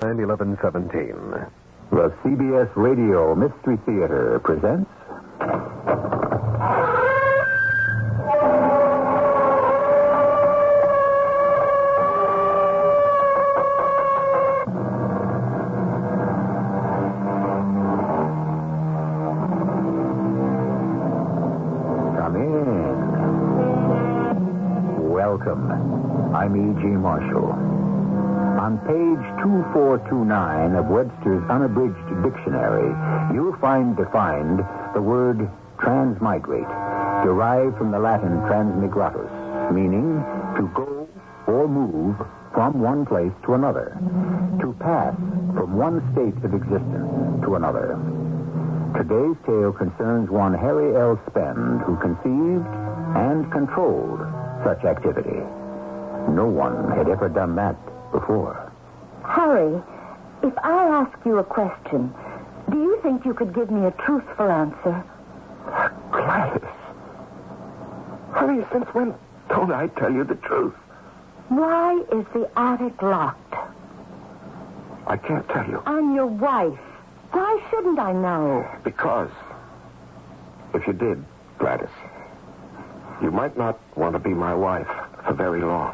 1117. The CBS Radio Mystery Theater presents... Come in. Welcome. I'm E.G. Marshall. On page 2429 of Webster's Unabridged Dictionary, you'll find defined the word transmigrate, derived from the Latin transmigratus, meaning to go or move from one place to another, to pass from one state of existence to another. Today's tale concerns one Harry L. Spend, who conceived and controlled such activity. No one had ever done that before. Harry, if I ask you a question, do you think you could give me a truthful answer? Gladys. Honey, since when don't I tell you the truth? Why is the attic locked? I can't tell you. I'm your wife. Why shouldn't I know? Because if you did, Gladys, you might not want to be my wife for very long.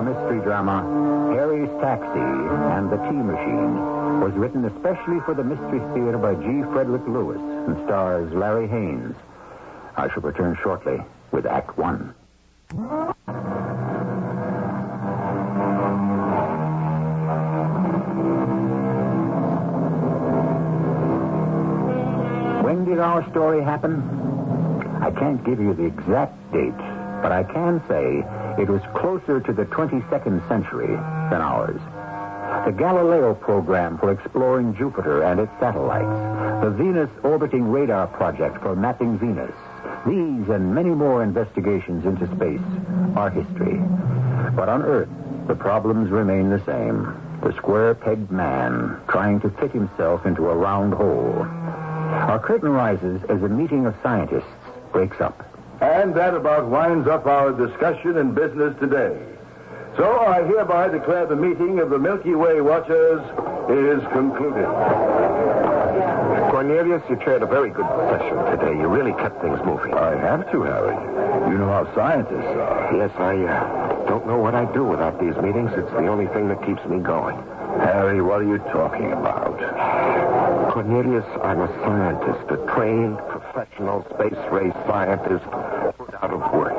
Mystery drama, Harry's Taxi and the Tea Machine, was written especially for the Mystery Theater by G. Frederick Lewis and stars Larry Haynes. I shall return shortly with Act One. When did our story happen? I can't give you the exact date, but I can say it was closer to the 22nd century than ours. The Galileo program for exploring Jupiter and its satellites, the Venus orbiting radar project for mapping Venus, these and many more investigations into space are history. But on Earth, the problems remain the same. The square-pegged man trying to fit himself into a round hole. Our curtain rises as a meeting of scientists breaks up. And that about winds up our discussion and business today. So I hereby declare the meeting of the Milky Way Watchers is concluded. Cornelius, you chaired a very good session today. You really kept things moving. I have to, Harry. You know how scientists are. Yes, I don't know what I'd do without these meetings. It's the only thing that keeps me going. Harry, what are you talking about? Cornelius, I'm a scientist, a trained, professional space race scientist put out of work.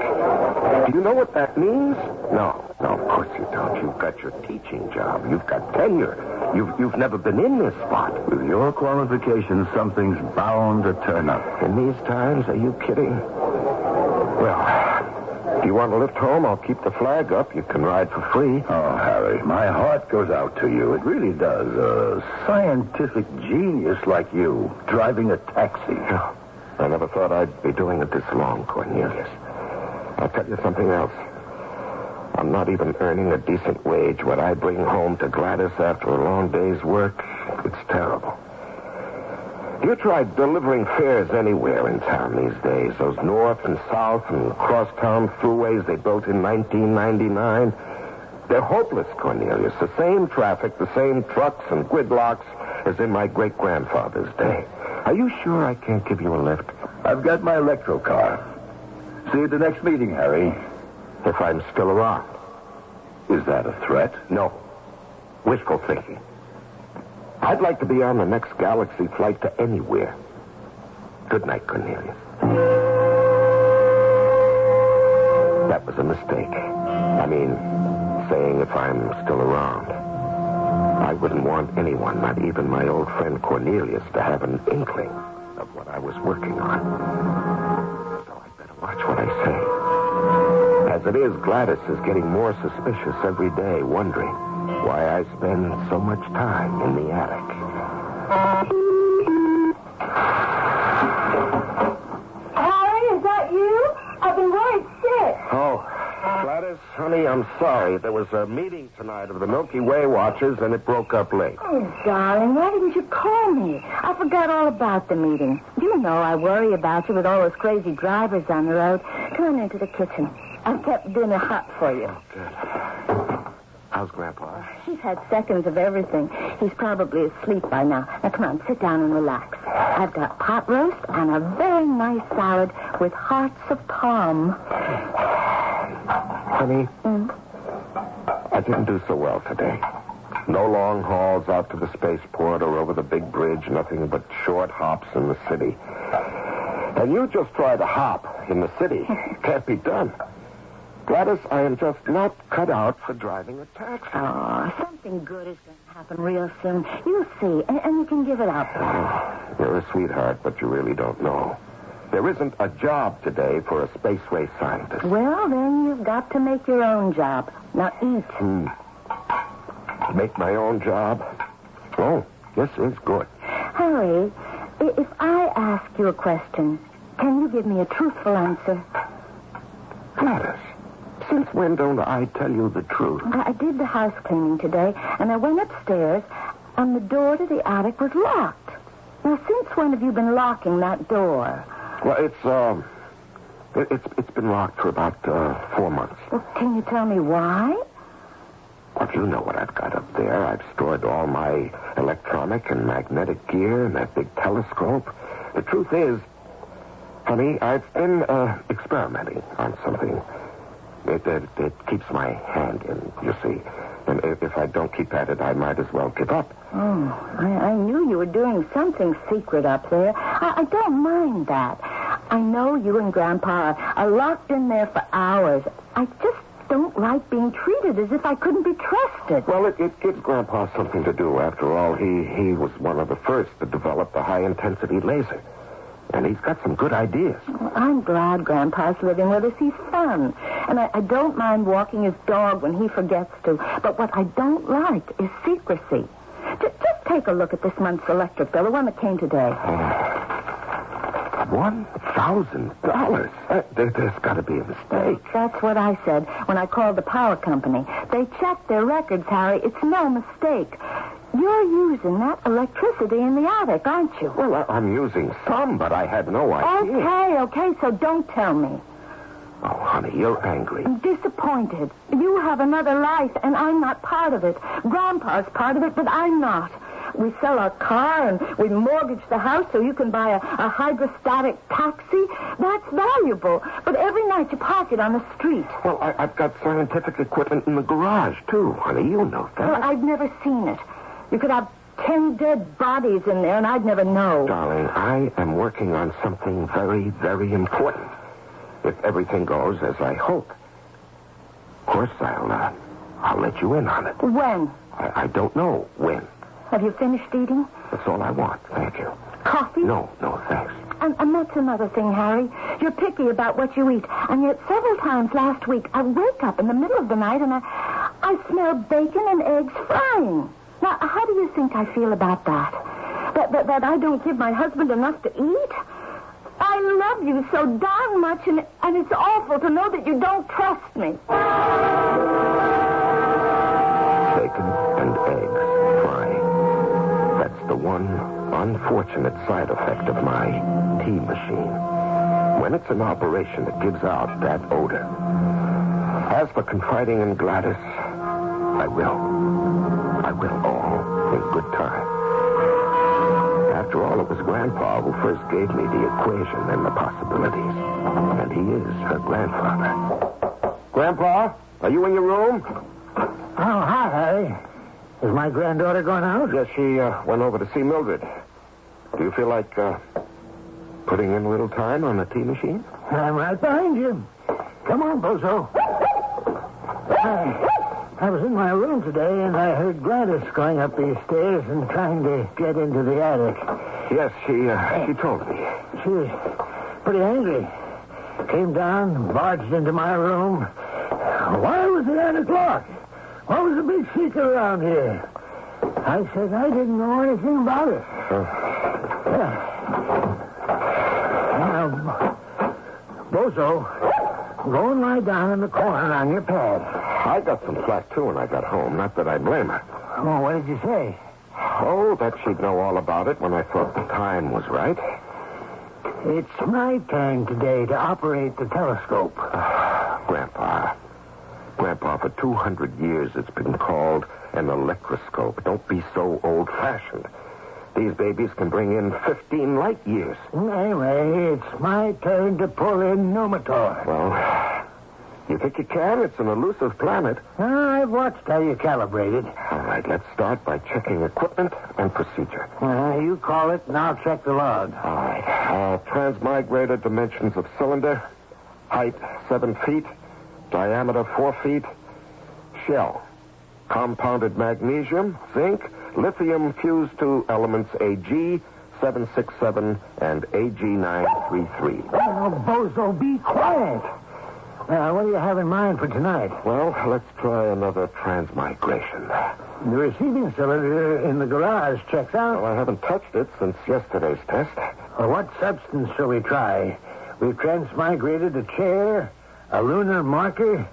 Do you know what that means? No, of course you don't. You've got your teaching job. You've got tenure. You've never been in this spot. With your qualifications, something's bound to turn up. In these times, are you kidding? Well, if you want to lift home, I'll keep the flag up. You can ride for free. Oh, Harry, my heart goes out to you. It really does. A scientific genius like you, driving a taxi. Oh, I never thought I'd be doing it this long, Cornelius. I'll tell you something else. I'm not even earning a decent wage. What I bring home to Gladys after a long day's work, it's terrible. You tried delivering fares anywhere in town these days. Those north and south and cross-town throughways they built in 1999. They're hopeless, Cornelius. The same traffic, the same trucks and gridlocks as in my great-grandfather's day. Are you sure I can't give you a lift? I've got my electro car. See you at the next meeting, Harry. If I'm still around. Is that a threat? No. Wishful thinking. I'd like to be on the next Galaxy flight to anywhere. Good night, Cornelius. That was a mistake. I mean, saying if I'm still around. I wouldn't want anyone, not even my old friend Cornelius, to have an inkling of what I was working on. So I'd better watch what I say. As it is, Gladys is getting more suspicious every day, wondering why I spend so much time in the attic. Harry, is that you? I've been worried sick. Oh, Gladys. Gladys, honey, I'm sorry. There was a meeting tonight of the Milky Way Watchers, and it broke up late. Oh, darling, why didn't you call me? I forgot all about the meeting. You know I worry about you with all those crazy drivers on the road. Come into the kitchen. I've kept dinner hot for you. Oh, good. How's Grandpa? He's had seconds of everything. He's probably asleep by now. Now, come on, sit down and relax. I've got pot roast and a very nice salad with hearts of palm. Honey, I didn't do so well today. No long hauls out to the spaceport or over the big bridge, nothing but short hops in the city. And you just try to hop in the city. Can't be done. Gladys, I am just not cut out for driving a taxi. Oh, something good is going to happen real soon. You'll see, and you can give it up. You're a sweetheart, but you really don't know. There isn't a job today for a space race scientist. Well, then you've got to make your own job. Now eat. Make my own job? Oh, this is good. Harry, if I ask you a question, can you give me a truthful answer? Gladys, since when don't I tell you the truth? I did the house cleaning today, and I went upstairs, and the door to the attic was locked. Now, since when have you been locking that door? Well, it's been locked for about 4 months. Well, can you tell me why? Well, you know what I've got up there. I've stored all my electronic and magnetic gear and that big telescope. The truth is, honey, I've been experimenting on something. It keeps my hand in, you see. And if I don't keep at it, I might as well give up. Oh, I knew you were doing something secret up there. I don't mind that. I know you and Grandpa are locked in there for hours. I just don't like being treated as if I couldn't be trusted. Well, it gives Grandpa something to do. After all, he was one of the first to develop the high-intensity laser. And he's got some good ideas. Well, I'm glad Grandpa's living with us. He's fun. And I don't mind walking his dog when he forgets to. But what I don't like is secrecy. Just take a look at this month's electric bill, the one that came today. $1,000? There's got to be a mistake. That's what I said when I called the power company. They checked their records, Harry. It's no mistake. You're using that electricity in the attic, aren't you? Well, I'm using some, but I had no idea. Okay, so don't tell me. Oh, honey, you're angry. I'm disappointed. You have another life, and I'm not part of it. Grandpa's part of it, but I'm not. We sell our car, and we mortgage the house so you can buy a hydrostatic taxi. That's valuable. But every night you park it on the street. Well, I've got scientific equipment in the garage, too, honey. You know that. Well, I've never seen it. You could have 10 dead bodies in there, and I'd never know. Darling, I am working on something very, very important. If everything goes as I hope. Of course, I'll let you in on it. When? I don't know when. Have you finished eating? That's all I want, thank you. Coffee? No, thanks. And that's another thing, Harry. You're picky about what you eat. And yet several times last week, I wake up in the middle of the night and I smell bacon and eggs frying. Now, how do you think I feel about that? That I don't give my husband enough to eat? I love you so darn much, and it's awful to know that you don't trust me. Bacon and eggs frying. That's the one unfortunate side effect of my tea machine. When it's in operation, it gives out that odor. As for confiding in Gladys, I will all in good time. After all, it was Grandpa who first gave me the equation and the possibilities. And he is her grandfather. Grandpa, are you in your room? Oh, hi, Harry. Is my granddaughter going out? Yes, she went over to see Mildred. Do you feel like putting in a little time on the tea machine? I'm right behind you. Come on, Bozo. I was in my room today, and I heard Gladys going up these stairs and trying to get into the attic. Yes, she told me. She was pretty angry. Came down, barged into my room. Why was the attic locked? What was the big secret around here? I said I didn't know anything about it. Now, Bozo, go and lie down in the corner on your pad. I got some flack, too, when I got home. Not that I blame her. Oh, what did you say? Oh, that she'd know all about it when I thought the time was right. It's my turn today to operate the telescope. Grandpa, for 200 years it's been called an electroscope. Don't be so old-fashioned. These babies can bring in 15 light years. Anyway, it's my turn to pull in Numitor. Well, you think you can? It's an elusive planet. I've watched how you calibrate it. All right, let's start by checking equipment and procedure. You call it, and I'll check the log. All right. Transmigrator dimensions of cylinder. Height, 7 feet. Diameter, 4 feet. Shell. Compounded magnesium, zinc, lithium fused to elements AG767 and AG933. Oh, Bozo, be quiet. What do you have in mind for tonight? Well, let's try another transmigration. The receiving cylinder in the garage checks out. Well, I haven't touched it since yesterday's test. Well, what substance shall we try? We've transmigrated a chair, a lunar marker,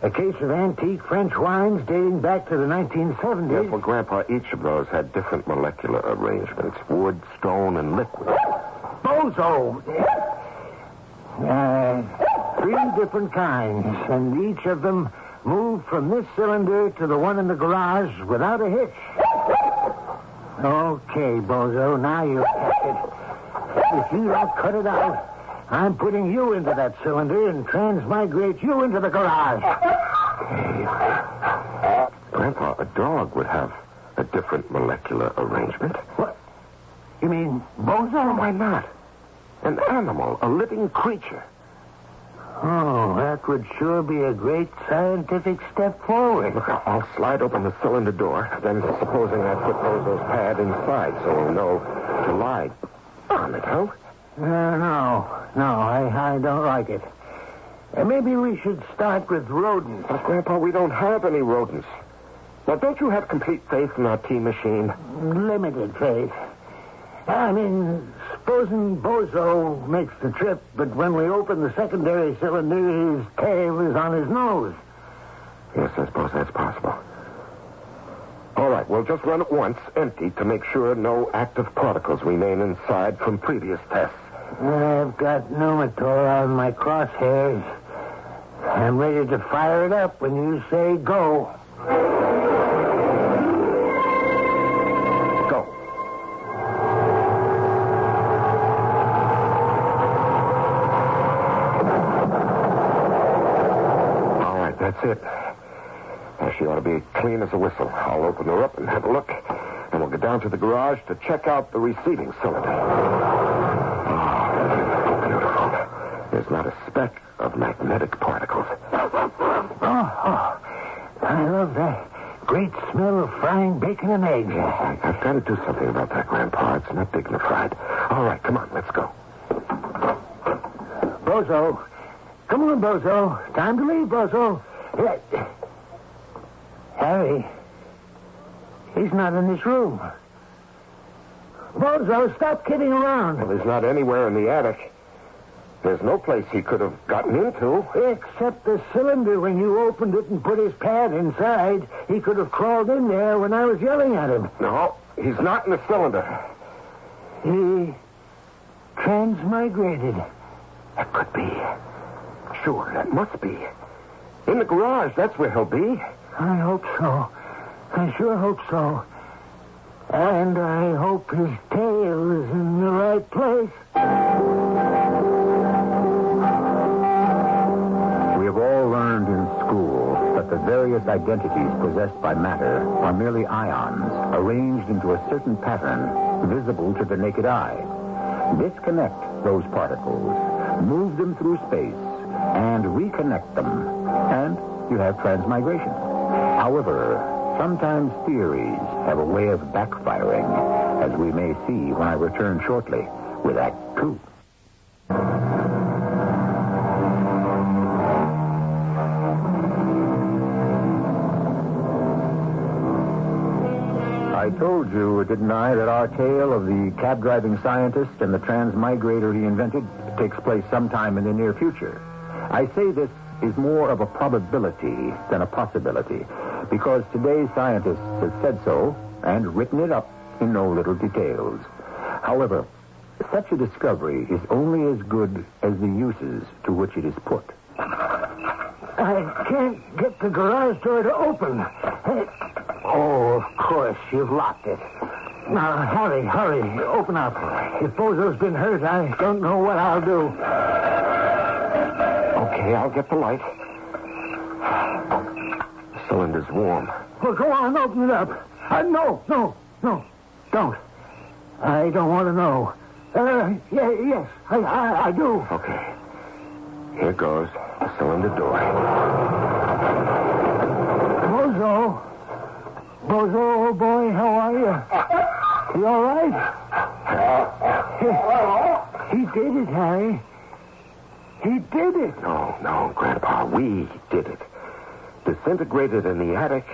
a case of antique French wines dating back to the 1970s. Yes, well, Grandpa, each of those had different molecular arrangements. Wood, stone, and liquid. Bozo! 3 different kinds, and each of them moved from this cylinder to the one in the garage without a hitch. Okay, Bozo, now you catch it. If you don't cut it out, I'm putting you into that cylinder and transmigrate you into the garage. Grandpa, a dog would have a different molecular arrangement. What? You mean Bozo? Why not? An animal, a living creature. Oh, that would sure be a great scientific step forward. Look, I'll slide open the cylinder door. Then, supposing I put Bozo's pad inside so he'll know to lie on it, huh? No, I don't like it. Maybe we should start with rodents. But, Grandpa, we don't have any rodents. Now, don't you have complete faith in our tea machine? Limited faith. I mean, supposing Bozo makes the trip, but when we open the secondary cylinder, his tail is on his nose. Yes, I suppose that's possible. All right, we'll just run it once, empty, to make sure no active particles remain inside from previous tests. I've got Numitor on my crosshairs. I'm ready to fire it up when you say go. Go. All right, that's it. Now, she ought to be clean as a whistle. I'll open her up and have a look. And we'll go down to the garage to check out the receiving cylinder. There's not a speck of magnetic particles. Oh, I love that great smell of frying bacon and eggs. I've got to do something about that, Grandpa. It's not dignified. All right, come on, let's go. Bozo. Come on, Bozo. Time to leave, Bozo. Harry. He's not in this room. Bozo, stop kidding around. Well, he's not anywhere in the attic. There's no place he could have gotten into. Except the cylinder. When you opened it and put his pad inside, he could have crawled in there when I was yelling at him. No, he's not in the cylinder. He transmigrated. That could be. Sure, that must be. In the garage, that's where he'll be. I hope so. I sure hope so. And I hope his tail is in the right place. We have all learned in school that the various identities possessed by matter are merely ions arranged into a certain pattern visible to the naked eye. Disconnect those particles, move them through space, and reconnect them, and you have transmigration. However, sometimes theories have a way of backfiring, as we may see when I return shortly with Act 2. I told you, didn't I, that our tale of the cab-driving scientist and the transmigrator he invented takes place sometime in the near future. I say this is more of a probability than a possibility, because today's scientists have said so and written it up in no little details. However, such a discovery is only as good as the uses to which it is put. I can't get the garage door to open. Oh, of course, you've locked it. Now, Harry, hurry, open up. If Bozo's been hurt, I don't know what I'll do. Okay, I'll get the light. The cylinder's warm. Well, go on, open it up. No, don't. I don't want to know. Yes, I do. Okay. Here goes the cylinder door. Bozo, old boy, how are you? You all right? He did it, Harry. He did it. No, Grandpa, we did it. Disintegrated in the attic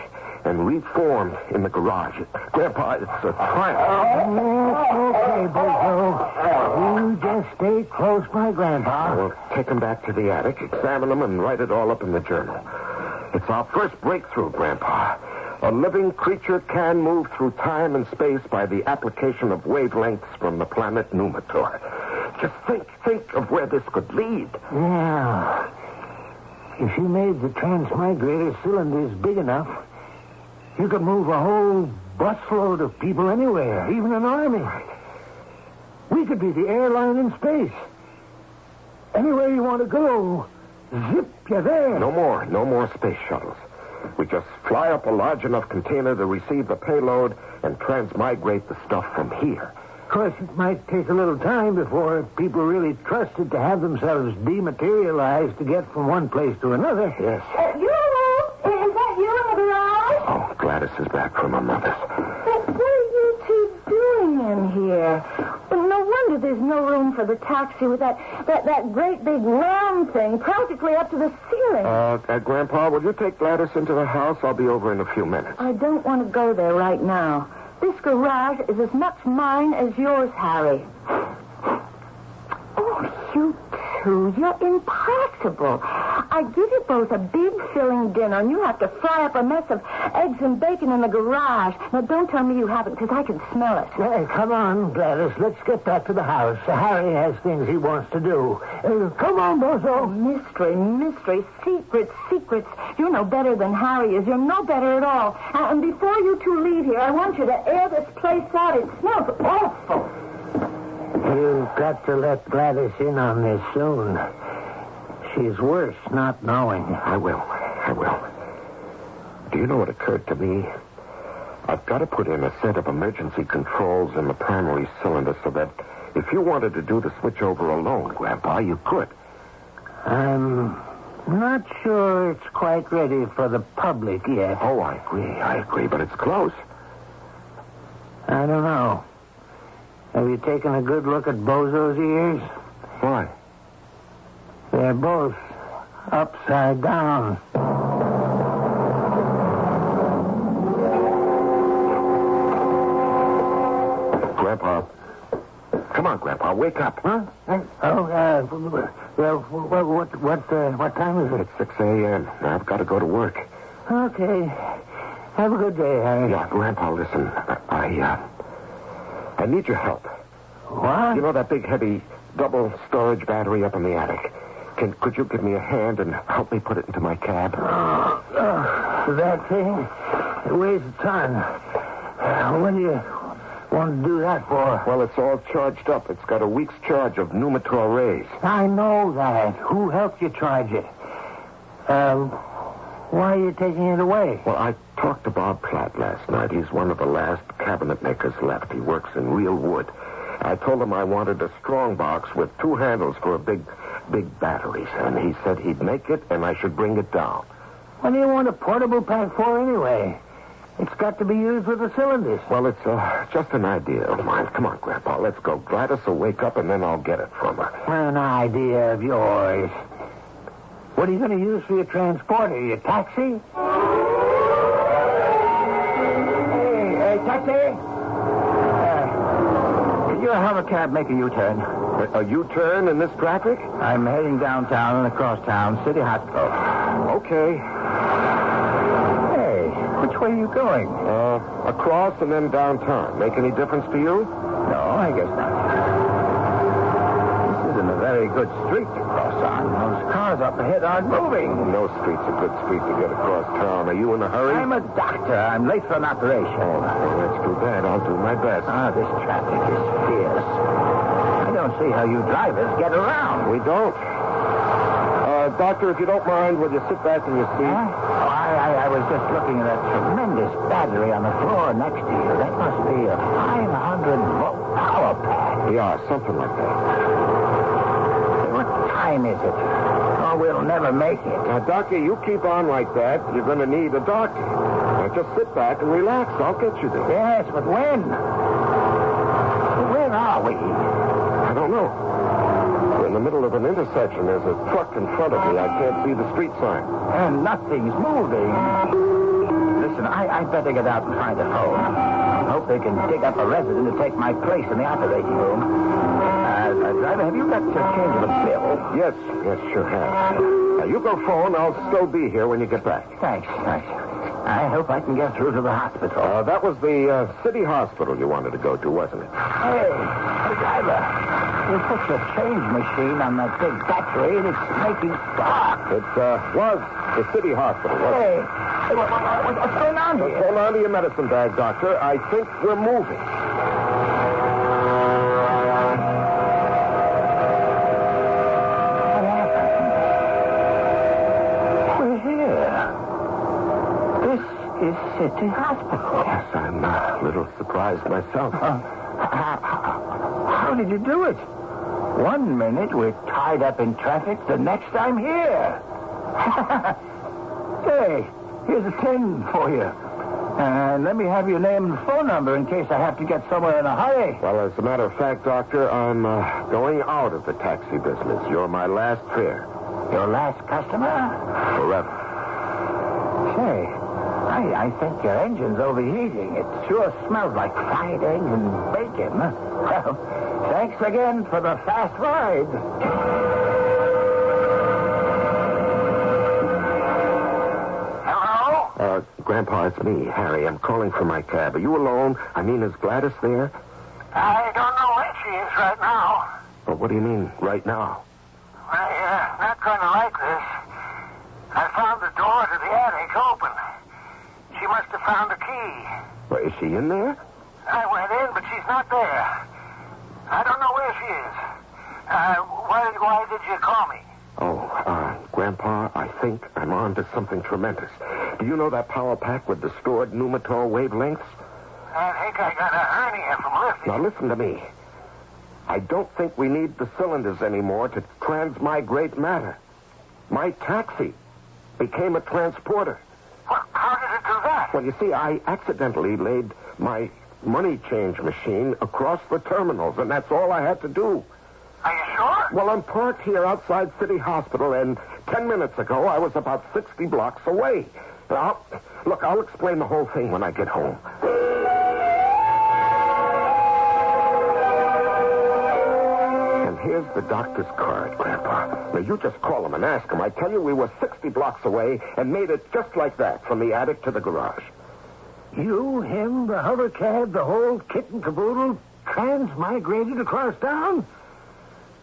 and reformed in the garage. Grandpa, it's a triumph. Okay, Bozo. You just stay close by Grandpa. We'll take him back to the attic, examine him, and write it all up in the journal. It's our first breakthrough, Grandpa. A living creature can move through time and space by the application of wavelengths from the planet Numitor. Just think of where this could lead. Yeah. If you made the transmigrator cylinders big enough, you could move a whole busload of people anywhere, even an army. We could be the airline in space. Anywhere you want to go, zip, you're there. No more space shuttles. We just fly up a large enough container to receive the payload and transmigrate the stuff from here. Of course, it might take a little time before people really trusted to have themselves dematerialized to get from one place to another. Yes. Is that you in the garage? Oh, Gladys is back from her mother's. But what are you two doing in here? Well, no wonder there's no room for the taxi with that great big round thing practically up to the ceiling. Grandpa, will you take Gladys into the house? I'll be over in a few minutes. I don't want to go there right now. This garage is as much mine as yours, Harry. Oh, you two, you're impossible. I give you both a big filling dinner, and you have to fry up a mess of eggs and bacon in the garage. Now, don't tell me you haven't, because I can smell it. Hey, come on, Gladys. Let's get back to the house. Harry has things he wants to do. Come on, Bozo. Mystery, secrets. You're no better than Harry is. You're no better at all. And before you two leave here, I want you to air this place out. It smells awful. You've got to let Gladys in on this soon. She's worse not knowing. I will. Do you know what occurred to me? I've got to put in a set of emergency controls in the primary cylinder so that if you wanted to do the switchover alone, Grandpa, you could. I'm not sure it's quite ready for the public yet. Oh, I agree, but it's close. I don't know. Have you taken a good look at Bozo's ears? Why? They're both upside down. Grandpa. Come on, Grandpa, wake up. Huh? What time is it? It's 6 a.m. I've got to go to work. Okay. Have a good day, Harry. Yeah, Grandpa, listen. I need your help. What? You know that big, heavy, double storage battery up in the attic? Could you give me a hand and help me put it into my cab? That thing? It weighs a ton. What do you want to do that for? Well, it's all charged up. It's got a week's charge of Numitor rays. I know that. Who helped you charge it? Why are you taking it away? Well, I talked to Bob Platt last night. He's one of the last cabinet makers left. He works in real wood. I told him I wanted a strong box with 2 handles for a big batteries, and he said he'd make it and I should bring it down. What do you want a portable pack for anyway? It's got to be used with the cylinders. Well, it's just an idea of mine. Come on, Grandpa, let's go. Gladys will wake up and then I'll get it from her. An idea of yours. What are you going to use for your transporter? Your taxi? Hey, taxi? your hover cab make a U-turn? A U-turn in this traffic? I'm heading downtown and across town, City Hospital. Okay. Hey, which way are you going? Across and then downtown. Make any difference to you? No, I guess not. This isn't a very good street to cross on. Those cars up ahead aren't moving. No street's a good street to get across town. Are you in a hurry? I'm a doctor. I'm late for an operation. Oh, that's too bad. I'll do my best. This traffic is fierce. I don't see how you drivers get around. We don't. Doctor, if you don't mind, will you sit back in your seat? I was just looking at that tremendous battery on the floor next to you. That must be a 500-volt power pack. Yeah, something like that. What time is it? Oh, we'll never make it. Now, Doctor, you keep on like that, you're going to need a doctor. Now, just sit back and relax. I'll get you there. Yes, but when? Where are we? I don't know. We're in the middle of an intersection. There's a truck in front of me. I can't see the street sign. And nothing's moving. Listen, I better get out and find a phone. I hope they can dig up a resident to take my place in the operating room. Driver, have you got to change of a bill? Yes, sure have. Now, you go phone. I'll still be here when you get back. Thanks. I hope I can get through to the hospital. That was the city hospital you wanted to go to, wasn't it? Hey, driver. There's such a change machine on that big battery, and it's making sparks. It was the city hospital, wasn't it? Hey, what's going on here? Hold on to your medicine bag, Doctor. I think we're moving. What happened? We're here. This is City Hospital. Yes, I'm a little surprised myself. How did you do it? 1 minute we're tied up in traffic, the next I'm here. Hey, here's a 10 for you. And let me have your name and phone number in case I have to get somewhere in a hurry. Well, as a matter of fact, Doctor, I'm going out of the taxi business. You're my last fare. Your last customer? Forever. Say, I think your engine's overheating. It sure smells like fried eggs and bacon. Well, thanks again for the fast ride. Hello? Grandpa, it's me, Harry. I'm calling for my cab. Are you alone? I mean, is Gladys there? I don't know where she is right now. Well, what do you mean, right now? I'm not going to like this. I found the door to the attic open. She must have found a key. Well, is she in there? I went in, but she's not there. I don't know where she is. Why did you call me? Grandpa, I think I'm on to something tremendous. Do you know that power pack with the stored pneumator wavelengths? I think I got a hernia from lifting. Now, listen to me. I don't think we need the cylinders anymore to transmigrate matter. My taxi became a transporter. Well, how did it do that? Well, you see, I accidentally laid my money change machine across the terminals, and that's all I had to do. Are you sure? Well, I'm parked here outside City Hospital, and 10 minutes ago, I was about 60 blocks away. I'll explain the whole thing when I get home. And here's the doctor's card, Grandpa. Now, you just call him and ask him. I tell you, we were 60 blocks away and made it just like that, from the attic to the garage. You, him, the hover cab, the whole kit and caboodle transmigrated across town?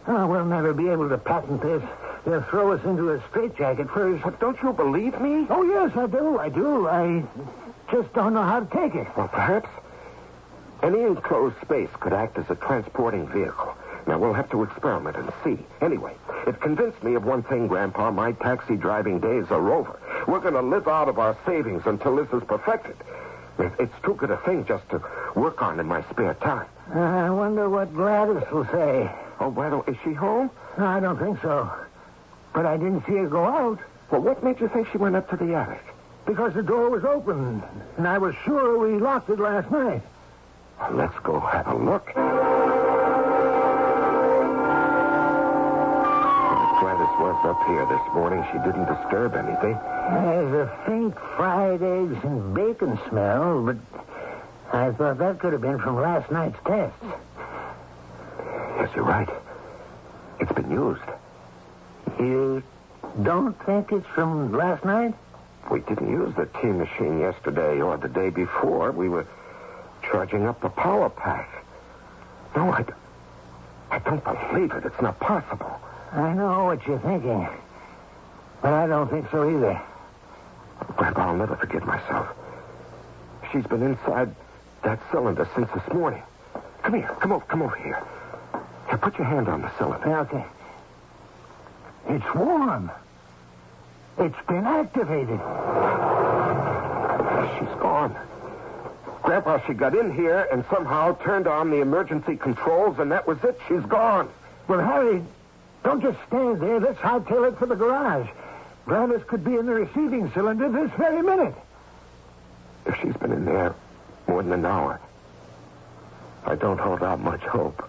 Oh, we'll never be able to patent this. They'll throw us into a straitjacket first. But don't you believe me? Oh, yes, I do. I just don't know how to take it. Well, perhaps any enclosed space could act as a transporting vehicle. Now, we'll have to experiment and see. Anyway, it convinced me of one thing, Grandpa. My taxi driving days are over. We're going to live out of our savings until this is perfected. It's too good a thing just to work on in my spare time. I wonder what Gladys will say. Oh, is she home? No, I don't think so. But I didn't see her go out. Well, what made you think she went up to the attic? Because the door was open, and I was sure we locked it last night. Well, let's go have a look. Gladys was up here this morning. She didn't disturb anything. There's a faint fried eggs and bacon smell, but I thought that could have been from last night's tests. Yes, you're right. It's been used. You don't think it's from last night? We didn't use the tea machine yesterday or the day before. We were charging up the power pack. No, I don't believe it. It's not possible. I know what you're thinking. But I don't think so either. Grandpa, I'll never forgive myself. She's been inside that cylinder since this morning. Come here. Come over here. Here, put your hand on the cylinder. Yeah, okay. It's warm. It's been activated. She's gone. Grandpa, she got in here and somehow turned on the emergency controls, and that was it. She's gone. Well, Harry, don't just stand there. Let's hightail it for the garage. Gladys could be in the receiving cylinder this very minute. If she's been in there more than an hour, I don't hold out much hope.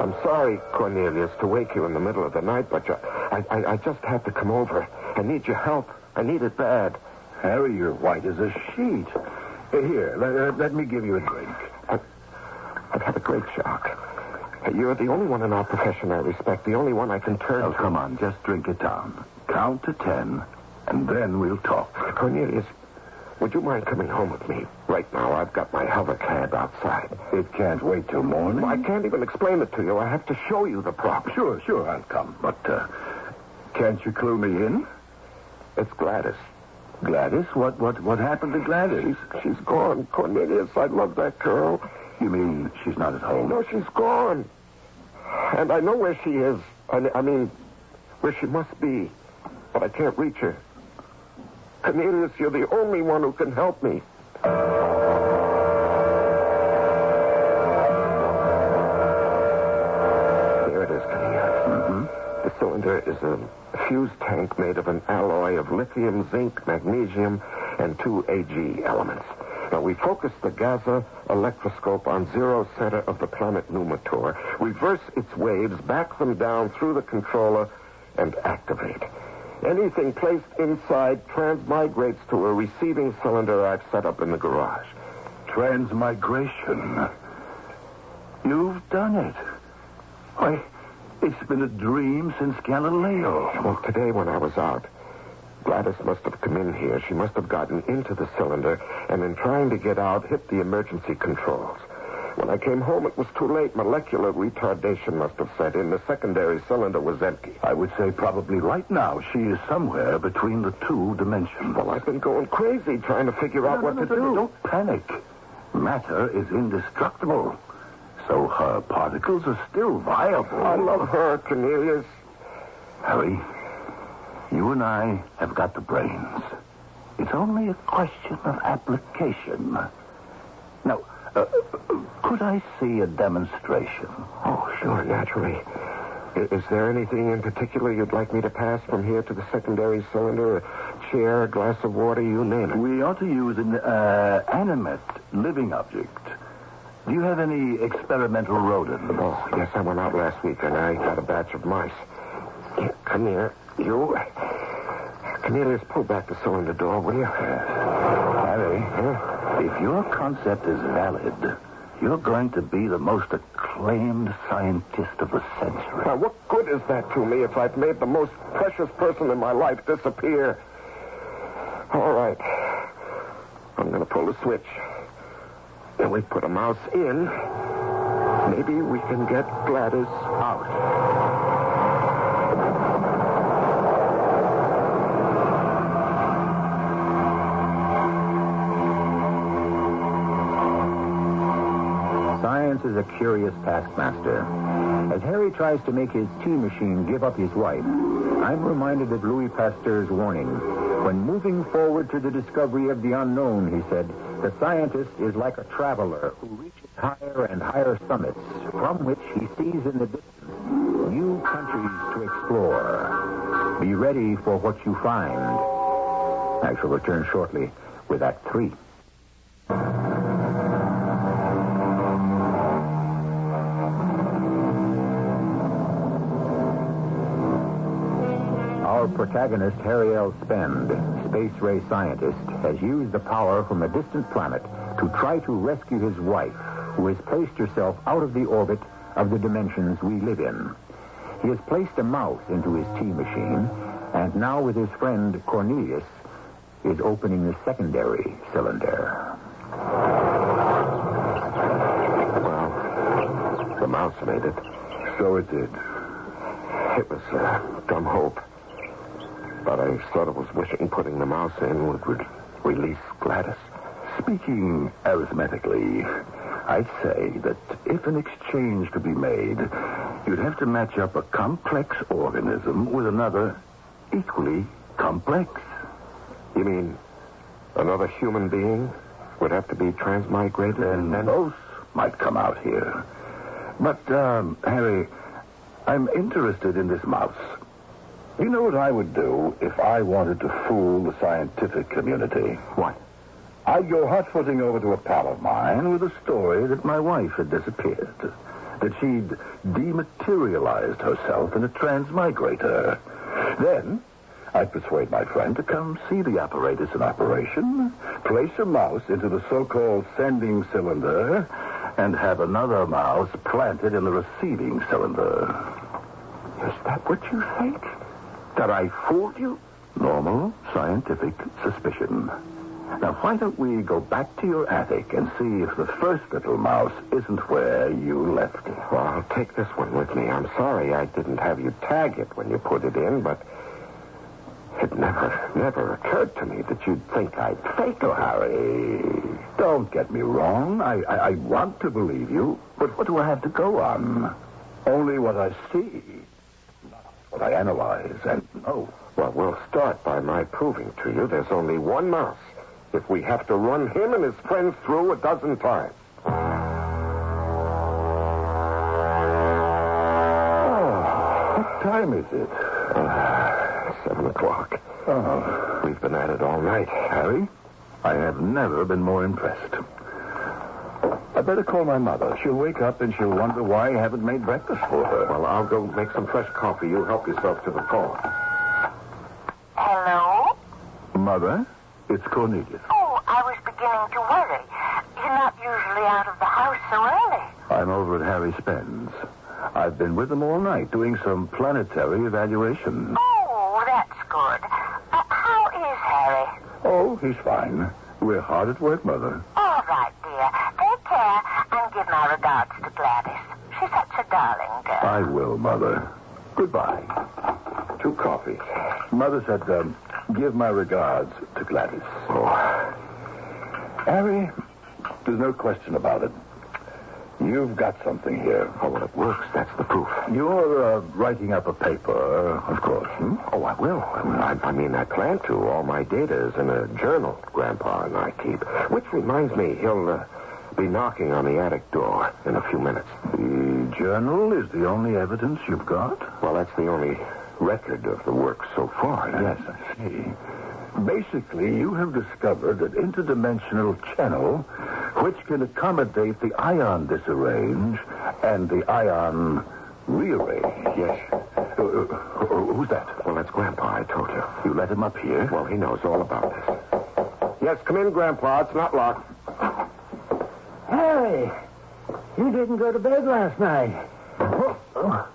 I'm sorry, Cornelius, to wake you in the middle of the night, but I just had to come over. I need your help. I need it bad. Harry, you're white as a sheet. Here, let me give you a drink. I've had a great shock. You're the only one in our profession I respect, the only one I can turn to. Come on, just drink it down. Count to 10, and then we'll talk. Cornelius, would you mind coming home with me right now? I've got my hover cab outside. It can't wait till morning. I can't even explain it to you. I have to show you the problem. Sure, I'll come. But can't you clue me in? It's Gladys. Gladys? What happened to Gladys? She's gone, Cornelius. I love that girl. You mean she's not at home? No, she's gone. And I know where she is. I mean, where she must be. But I can't reach her. Cornelius, you're the only one who can help me. There it is coming out. Mm-hmm. The cylinder is a fuse tank made of an alloy of lithium, zinc, magnesium, and 2 Ag elements. Now, we focus the Gaza electroscope on zero center of the planet Numitor, reverse its waves, back them down through the controller, and activate. Anything placed inside transmigrates to a receiving cylinder I've set up in the garage. Transmigration. You've done it. Why, it's been a dream since Galileo. Well, today when I was out, Gladys must have come in here. She must have gotten into the cylinder, and in trying to get out, hit the emergency controls. When I came home, it was too late. Molecular retardation must have set in. The secondary cylinder was empty. I would say probably right now she is somewhere between the two dimensions. Well, I've been going crazy trying to figure out what to do. Don't panic. Matter is indestructible. So her particles are still viable. I love her, Cornelius. Harry, you and I have got the brains. It's only a question of application. Now, could I see a demonstration? Oh, sure, naturally. Is there anything in particular you'd like me to pass from here to the secondary cylinder? A chair, a glass of water, you name it. We ought to use an animate living object. Do you have any experimental rodents? Oh, yes, I went out last week and I got a batch of mice. Come here. You. Cornelius, pull back the cylinder door, will you? Harry, if your concept is valid, you're going to be the most acclaimed scientist of the century. Now, what good is that to me if I've made the most precious person in my life disappear? All right. I'm going to pull the switch. Then we put a mouse in. Maybe we can get Gladys out. Science is a curious taskmaster. As Harry tries to make his tea machine give up his wife, I'm reminded of Louis Pasteur's warning. When moving forward to the discovery of the unknown, he said, the scientist is like a traveler who reaches higher and higher summits, from which he sees in the distance new countries to explore. Be ready for what you find. I shall return shortly with Act 3. Our Our protagonist, Harry L. Spend, space ray scientist, has used the power from a distant planet to try to rescue his wife, who has placed herself out of the orbit of the dimensions we live in. He has placed a mouse into his tea machine, and now with his friend Cornelius, is opening the secondary cylinder. Well, the mouse made it. So it did. It was a dumb hope. But I sort of was wishing putting the mouse in would release Gladys. Speaking arithmetically, I'd say that if an exchange could be made, you'd have to match up a complex organism with another equally complex. You mean another human being would have to be transmigrated? And then both might come out here. But, Harry, I'm interested in this mouse. You know what I would do if I wanted to fool the scientific community? What? I'd go hot-footing over to a pal of mine with a story that my wife had disappeared, that she'd dematerialized herself in a transmigrator. Then I'd persuade my friend to come see the apparatus in operation, place a mouse into the so-called sending cylinder, and have another mouse planted in the receiving cylinder. Is that what you think? That I fooled you? Normal scientific suspicion. Now, why don't we go back to your attic and see if the first little mouse isn't where you left it? Well, I'll take this one with me. I'm sorry I didn't have you tag it when you put it in, but it never occurred to me that you'd think I'd fake it. Harry, don't get me wrong. I want to believe you, but what do I have to go on? Only what I see, not what I analyze and know. Well, we'll start by my proving to you there's only one mouse if we have to run him and his friends through a dozen times. What time is it? 7 o'clock. Oh. We've been at it all night. Harry, I have never been more impressed. I better call my mother. She'll wake up and she'll wonder why I haven't made breakfast for her. Well, I'll go make some fresh coffee. You help yourself to the phone. Hello? Mother, it's Cornelius. Oh, I was beginning to worry. You're not usually out of the house so early. I'm over at Harry Spend's. I've been with him all night doing some planetary evaluation. Oh, that's good. How is Harry? Oh, he's fine. We're hard at work, Mother. All right, dear. Take care and give my regards to Gladys. She's such a darling girl. I will, Mother. Goodbye. 2 coffees. Mother said, give my regards to Gladys. Oh. Harry, there's no question about it. You've got something here. Oh, well, it works. That's the proof. You're writing up a paper, of course. Oh, I will. I mean, I plan to. All my data is in a journal Grandpa and I keep. Which reminds me, he'll be knocking on the attic door in a few minutes. The journal is the only evidence you've got? Well, that's the only record of the work so far, yes. I see. Basically, you have discovered an interdimensional channel which can accommodate the ion disarrange and the ion rearrange. Yes. Who's that? Well, that's Grandpa, I told you. You let him up here? Well, he knows all about this. Yes, come in, Grandpa. It's not locked. Harry, you didn't go to bed last night.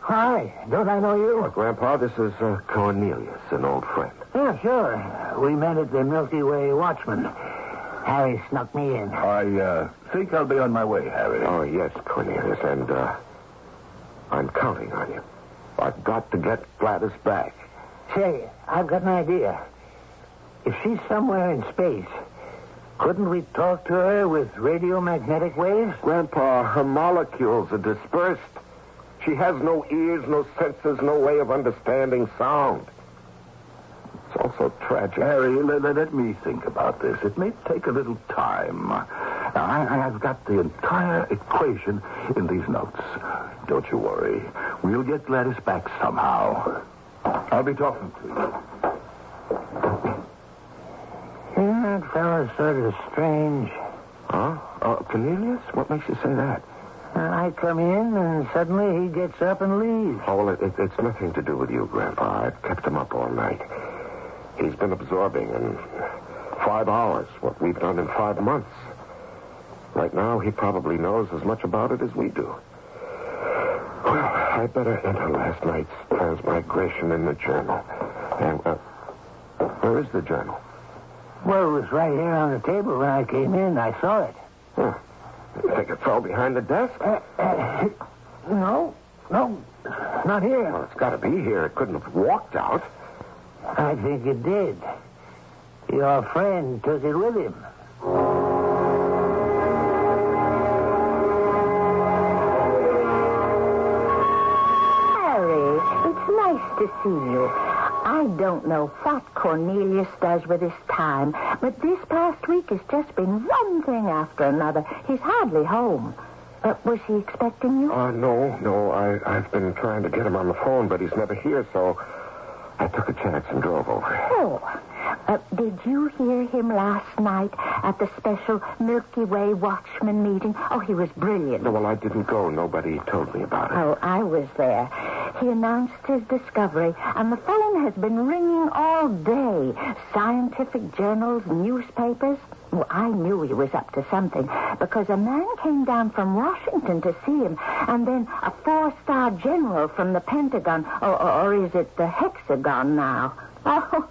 Hi, don't I know you? Well, Grandpa, this is Cornelius, an old friend. Yeah, sure. We met at the Milky Way Watchman. Harry snuck me in. I think I'll be on my way, Harry. Oh, yes, Cornelius, and I'm counting on you. I've got to get Gladys back. Say, I've got an idea. If she's somewhere in space, couldn't we talk to her with radiomagnetic waves? Grandpa, her molecules are dispersed. She has no ears, no senses, no way of understanding sound. It's also tragic. Harry, let me think about this. It may take a little time. Now, I've got the entire equation in these notes. Don't you worry. We'll get Gladys back somehow. I'll be talking to you. Yeah, that fellow's sort of strange. Huh? Cornelius? What makes you say that? I come in, and suddenly he gets up and leaves. Oh, well, it's nothing to do with you, Grandpa. I've kept him up all night. He's been absorbing in 5 hours what we've done in 5 months. Right now, he probably knows as much about it as we do. Well, I'd better enter last night's transmigration in the journal. And, where is the journal? Well, it was right here on the table when I came in. I saw it. Huh. You think it fell behind the desk? No, not here. Well, it's got to be here. It couldn't have walked out. I think it did. Your friend took it with him. Harry, it's nice to see you. I don't know what Cornelius does with his time, but this past week has just been one thing after another. He's hardly home. Was he expecting you? No. I've been trying to get him on the phone, but he's never here, so I took a chance and drove over. Oh. Did you hear him last night at the special Milky Way Watchman meeting? Oh, he was brilliant. No, well, I didn't go. Nobody told me about it. Oh, I was there. He announced his discovery, and the phone has been ringing all day. Scientific journals, newspapers. Well, I knew he was up to something because a man came down from Washington to see him, and then a 4-star general from the Pentagon, or is it the Hexagon now? Oh,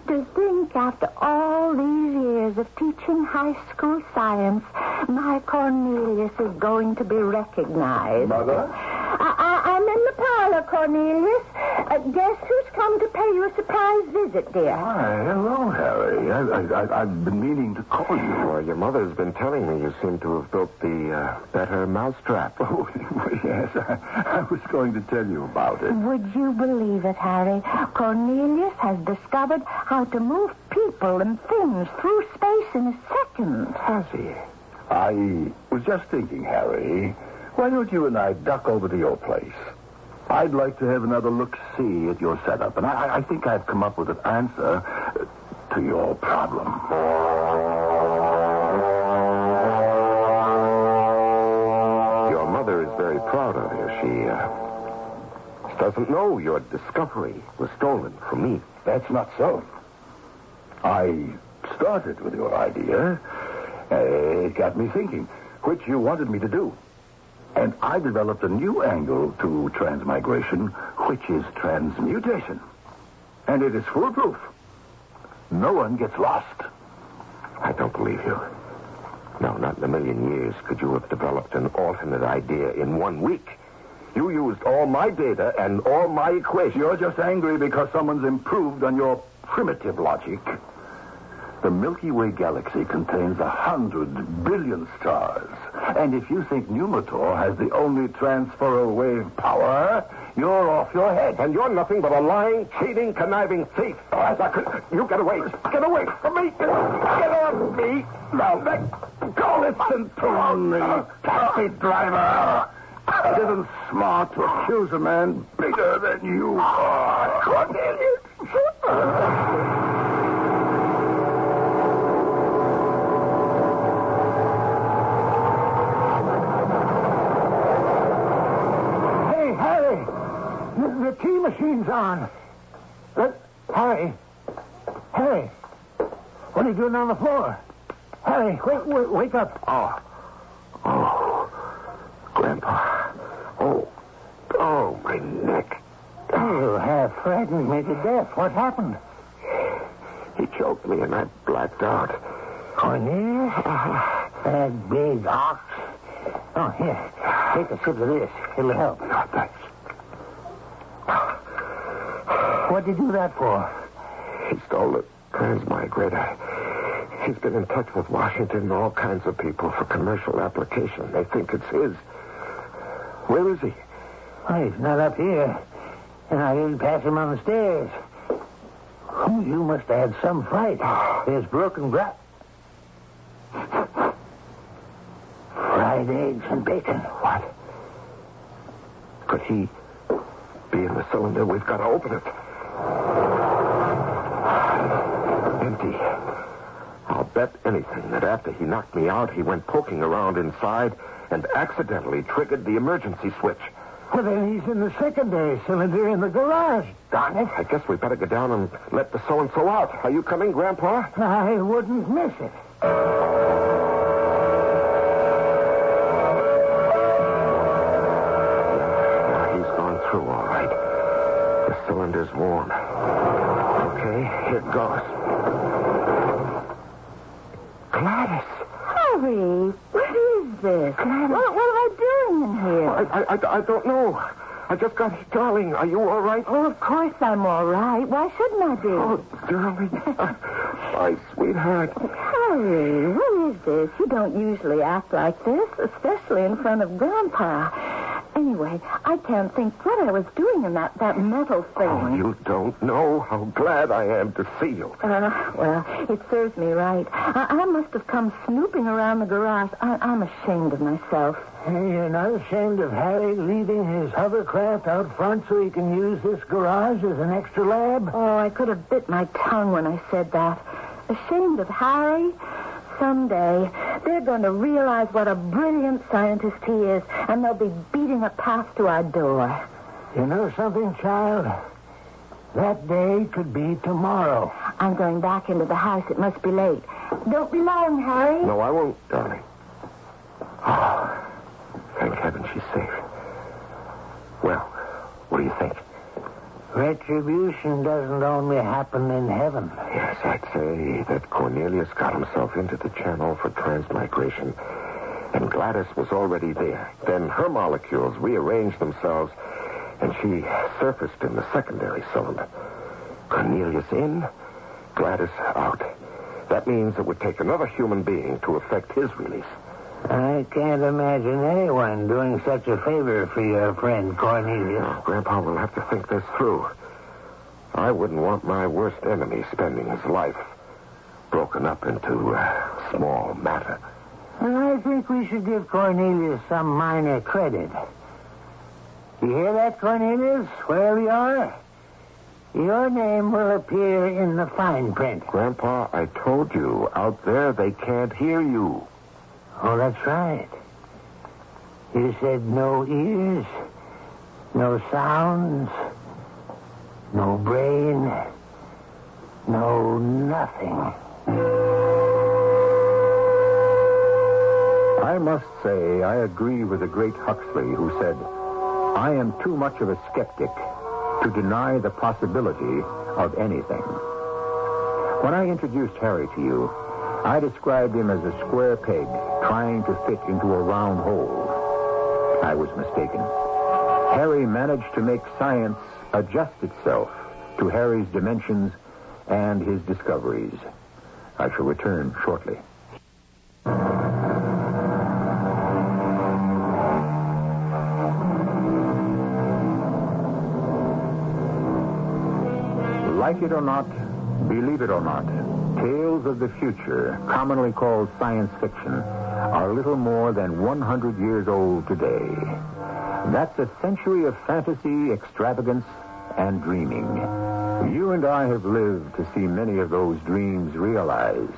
to think after all these years of teaching high school science, my Cornelius is going to be recognized. Mother? I'm in the parlor, Cornelius. Guess who's come to pay you a surprise visit, dear? Hi, hello, Harry. I've been meaning to call you. Well, your mother's been telling me you seem to have built the better mousetrap. Oh, yes. I was going to tell you about it. Would you believe it, Harry? Cornelius has discovered how to move people and things through space in a second. Has he? I was just thinking, Harry, why don't you and I duck over to your place? I'd like to have another look-see at your setup, and I think I've come up with an answer to your problem. Your mother is very proud of you. She doesn't know your discovery was stolen from me. That's not so. I started with your idea. It got me thinking, which you wanted me to do. And I developed a new angle to transmigration, which is transmutation. And it is foolproof. No one gets lost. I don't believe you. No, not in a million years could you have developed an alternate idea in 1 week. You used all my data and all my equations. You're just angry because someone's improved on your primitive logic. The Milky Way galaxy contains 100 billion stars. And if you think Numitor has the only transferable wave power, you're off your head. And you're nothing but a lying, cheating, conniving thief. You get away. Get away from me. Get off me. Now, go. Listen to me, taxi driver. It isn't smart to accuse a man bigger than you are. Cornelius. The tea machine's on. Harry, what are you doing on the floor? Harry, wake up. Oh, Grandpa. Oh, my neck. You have frightened me to death. What happened? He choked me and I blacked out. Cornelius? That big ox. Oh, here. Take a sip of this. It'll help. No, thanks. What'd you do that for? He stole the transmigrator. He's been in touch with Washington and all kinds of people for commercial application. They think it's his. Where is he? Oh, he's not up here. And I didn't pass him on the stairs. Oh, you must have had some fright. There's broken glass. Fried eggs and bacon. What? Could he be in the cylinder? We've got to open it. Empty. I'll bet anything that after he knocked me out, he went poking around inside and accidentally triggered the emergency switch. Well, then he's in the secondary cylinder in the garage. Darn it. I guess we better go down and let the so-and-so out. Are you coming, Grandpa? I wouldn't miss it. Yeah, he's gone through all right. The cylinder's warm. Okay, here it goes. Gladys! Harry, what is this? What am I doing in here? I don't know. I just got here. Darling, are you all right? Oh, of course I'm all right. Why shouldn't I be? Oh, darling. My sweetheart. Harry, what is this? You don't usually act like this, especially in front of Grandpa. Anyway, I can't think what I was doing in that metal thing. Oh, you don't know how glad I am to see you. Well, it serves me right. I must have come snooping around the garage. I'm ashamed of myself. Hey, you're not ashamed of Harry leaving his hovercraft out front so he can use this garage as an extra lab? Oh, I could have bit my tongue when I said that. Ashamed of Harry? Someday, they're going to realize what a brilliant scientist he is, and they'll be beating a path to our door. You know something, child? That day could be tomorrow. I'm going back into the house. It must be late. Don't be long, Harry. No, I won't, darling. Oh, thank heaven she's safe. Well, what do you think? Retribution doesn't only happen in heaven. Yes, I'd say that Cornelius got himself into the channel for transmigration, and Gladys was already there. Then her molecules rearranged themselves, and she surfaced in the secondary cylinder. Cornelius in, Gladys out. That means it would take another human being to effect his release. I can't imagine anyone doing such a favor for your friend Cornelius. No, Grandpa will have to think this through. I wouldn't want my worst enemy spending his life broken up into small matter. I think we should give Cornelius some minor credit. You hear that, Cornelius? Wherever you are, your name will appear in the fine print. Grandpa, I told you, out there they can't hear you. Oh, that's right. You said no ears, no sounds, no brain, no nothing. I must say I agree with the great Huxley, who said, I am too much of a skeptic to deny the possibility of anything. When I introduced Harry to you, I described him as a square peg trying to fit into a round hole. I was mistaken. Harry managed to make science adjust itself to Harry's dimensions and his discoveries. I shall return shortly. Like it or not, believe it or not, tales of the future, commonly called science fiction, are little more than 100 years old today. That's a century of fantasy, extravagance, and dreaming. You and I have lived to see many of those dreams realized.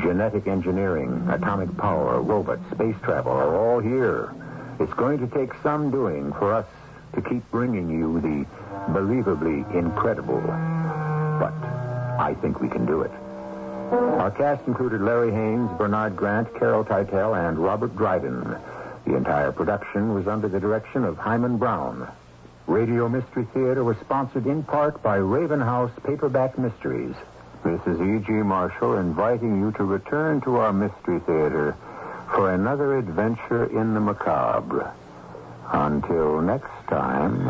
Genetic engineering, atomic power, robots, space travel are all here. It's going to take some doing for us to keep bringing you the believably incredible. But I think we can do it. Our cast included Larry Haynes, Bernard Grant, Carol Teitel, and Robert Dryden. The entire production was under the direction of Hyman Brown. Radio Mystery Theater was sponsored in part by Raven House Paperback Mysteries. This is E.G. Marshall inviting you to return to our Mystery Theater for another adventure in the macabre. Until next time,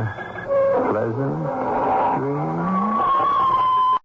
pleasant dreams.